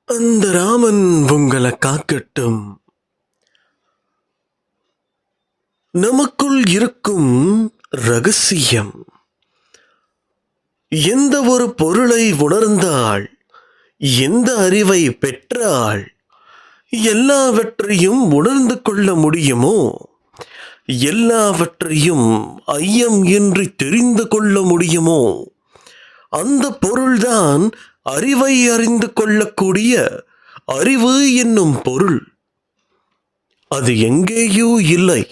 அந்த ராமன் உங்களை காக்கட்டும். நமக்குள் இருக்கும் ரகசியம், எந்த ஒரு பொருளை உணர்ந்தால், எந்த அறிவை பெற்றால் எல்லாவற்றையும் உணர்ந்து கொள்ள முடியுமோ, எல்லாவற்றையும் ஐயம் இன்றி தெரிந்து கொள்ள முடியுமோ, அந்த பொருள்தான் அறிவை அறிந்து கொள்ளக்கூடிய அறிவு என்னும் பொருள். அது எங்கேயோ இல்லை,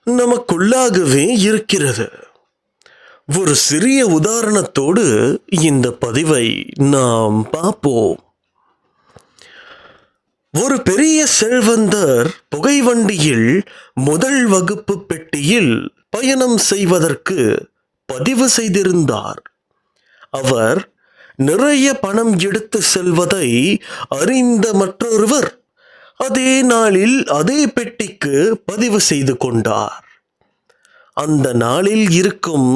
நமக்குள்ளாகவே இருக்கிறது. ஒரு சிறிய உதாரணத்தோடு இந்த பதிவை நாம் பார்ப்போம். ஒரு பெரிய செல்வந்தர் புகைவண்டியில் முதல் வகுப்பு பெட்டியில் பயணம் செய்வதற்கு பதிவு செய்திருந்தார். அவர் நிறைய பணம் எடுத்து செல்வதை அறிந்த மற்றொருவர் அதே நாளில் அதே பெட்டிக்கு பதிவு செய்து கொண்டார். அந்த நாளில் இருக்கும்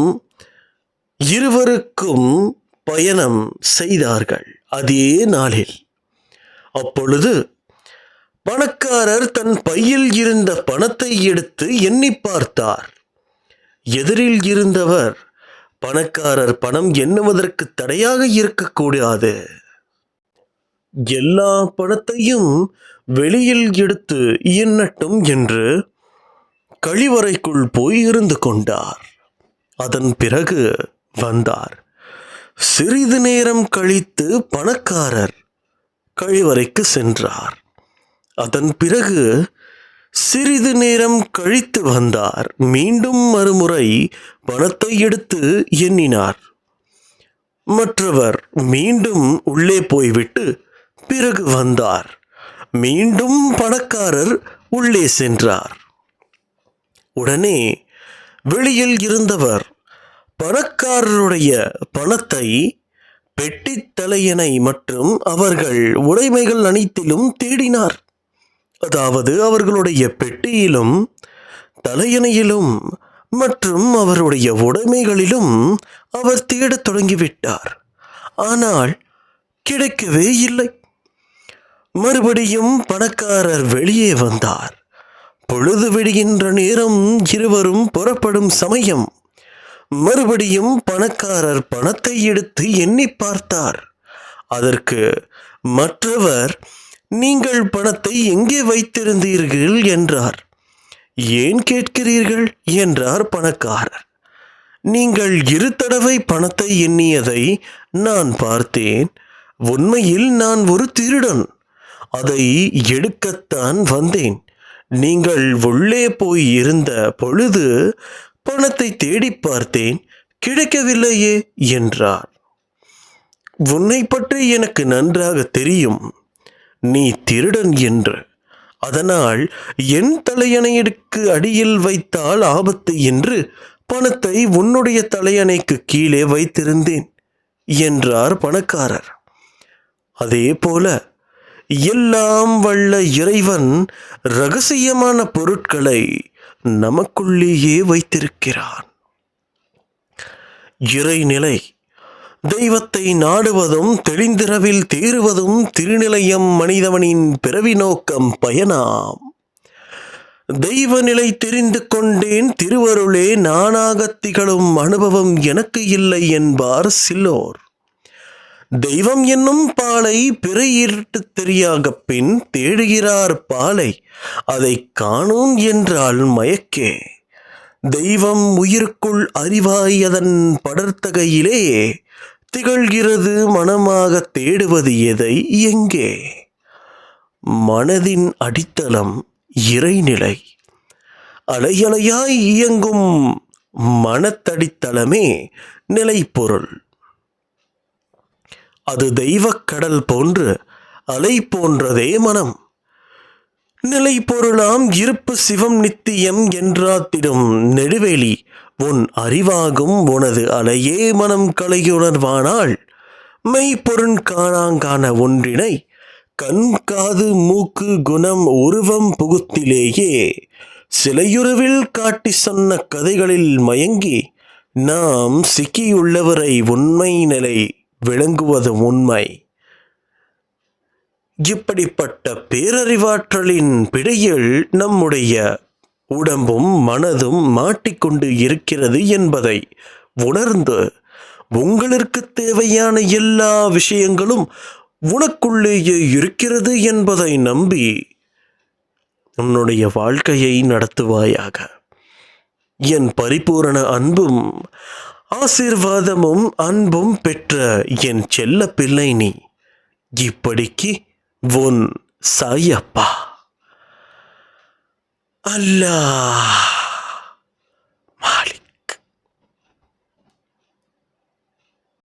இருவருக்கும் பயணம் செய்தார்கள் அதே நாளில். அப்பொழுது பணக்காரர் தன் பையில் இருந்த பணத்தை எடுத்து எண்ணி பார்த்தார். எதிரில் இருந்தவர், பணக்காரர் பணம் எண்ணுவதற்கு தடையாக இருக்கக்கூடாது, எல்லா பணத்தையும் வெளியில் எடுத்து எண்ணட்டும் என்று கழிவறைக்குள் போய் இருந்து கொண்டார். அதன் பிறகு வந்தார். சிறிது நேரம் கழித்து பணக்காரர் கழிவறைக்கு சென்றார். அதன் பிறகு சிறிது நேரம் கழித்து வந்தார். மீண்டும் மறுமுறை பணத்தை எடுத்து எண்ணினார். மற்றவர் மீண்டும் உள்ளே போய்விட்டு பிறகு வந்தார். மீண்டும் பணக்காரர் உள்ளே சென்றார். உடனே வெளியில் இருந்தவர் பணக்காரருடைய பணத்தை, பெட்டி, தலையணை மற்றும் அவர்கள் உடைமைகள் அனைத்திலும் தேடினார். அதாவது அவர்களுடைய பெட்டியிலும், தலையணையிலும் மற்றும் அவருடைய உடைமைகளிலும் அவர் தேடத் தொடங்கிவிட்டார். ஆனால் கிடைக்கவே இல்லை. மறுபடியும் பணக்காரர் வெளியே வந்தார். பொழுது விடுகின்ற நேரம், இருவரும் புறப்படும் சமயம். மறுபடியும் பணக்காரர் பணத்தை எடுத்து எண்ணி பார்த்தார். அதற்கு மற்றவர், நீங்கள் பணத்தை எங்கே வைத்திருந்தீர்கள் என்றார். ஏன் கேட்கிறீர்கள் என்றார் பணக்காரர். நீங்கள் 2 தடவை பணத்தை எண்ணியதை நான் பார்த்தேன். உண்மையில் நான் ஒரு திருடன், அதை எடுக்கத்தான் வந்தேன். நீங்கள் உள்ளே போய் இருந்த பொழுது பணத்தை தேடி பார்த்தேன், கிடைக்கவில்லையே என்றார். உன்னை பற்றி எனக்கு நன்றாக தெரியும், நீ திருடன் என்று. அதனால் என் தலையணைக்கு அடியில் வைத்தால் ஆபத்து என்று பணத்தை உன்னுடைய தலையணைக்கு கீழே வைத்திருந்தேன் என்றார் பணக்காரர். அதே போல எல்லாம் வல்ல இறைவன் இரகசியமான பொருட்களை நமக்குள்ளேயே வைத்திருக்கிறான். இறைநிலை, தெய்வத்தை நாடுவதும் தெளிந்திரவில் தேறுவதும் திருநிலையம் மனிதவனின் பிறவி நோக்கம் பயனாம். தெய்வ நிலை தெரிந்து கொண்டேன், திருவருளே நானாக திகழும் அனுபவம் எனக்கு இல்லை என்பார் சிலோர். தெய்வம் என்னும் பாலை பிறை இருட்டு தெரியாக பின் தேடுகிறார் பாலை, அதை காணோம் என்றால் மயக்கே. தெய்வம் உயிருக்குள் அறிவாய் அதன் படர்த்தகையிலே திகழ்கிறது, மனமாக தேடுவது எதை எங்கே? மனதின் அடித்தளம் இறைநிலை. அலையலையாய் இயங்கும் மனத்தடித்தளமே நிலைப்பொருள். அது தெய்வக்கடல் போன்று அலை போன்றதே மனம். நிலை பொருளாம் இருப்பு சிவம் நித்தியம் என்றாத்திடும் நெடுவேலி உன் அறிவாகும் உனது அலையே மனம் கலையுணர்வானால் மெய்ப்பொருள் காணாங்கான ஒன்றினை கண் காது மூக்கு குணம் உருவம் புகுத்திலேயே சிலையுருவில் காட்டி சொன்ன கதைகளில் மயங்கி நாம் சிக்கியுள்ளவரை உண்மை நிலை விளங்குவது உண்மை. இப்படிப்பட்ட பேரறிவாற்றலின் பிடியில் நம்முடைய உடம்பும் மனதும் மாட்டிக்கொண்டு இருக்கிறது என்பதை உணர்ந்து உங்களுக்கு தேவையான எல்லா விஷயங்களும் உனக்குள்ளேயே இருக்கிறது என்பதை நம்பி உன்னுடைய வாழ்க்கையை நடத்துவாயாக. என் பரிபூரண அன்பும் ஆசீர்வாதமும் அன்பும் பெற்ற என் செல்ல பிள்ளை நீ. இப்படிக்கு உன் சாயப்பா. அல்லாஹ்.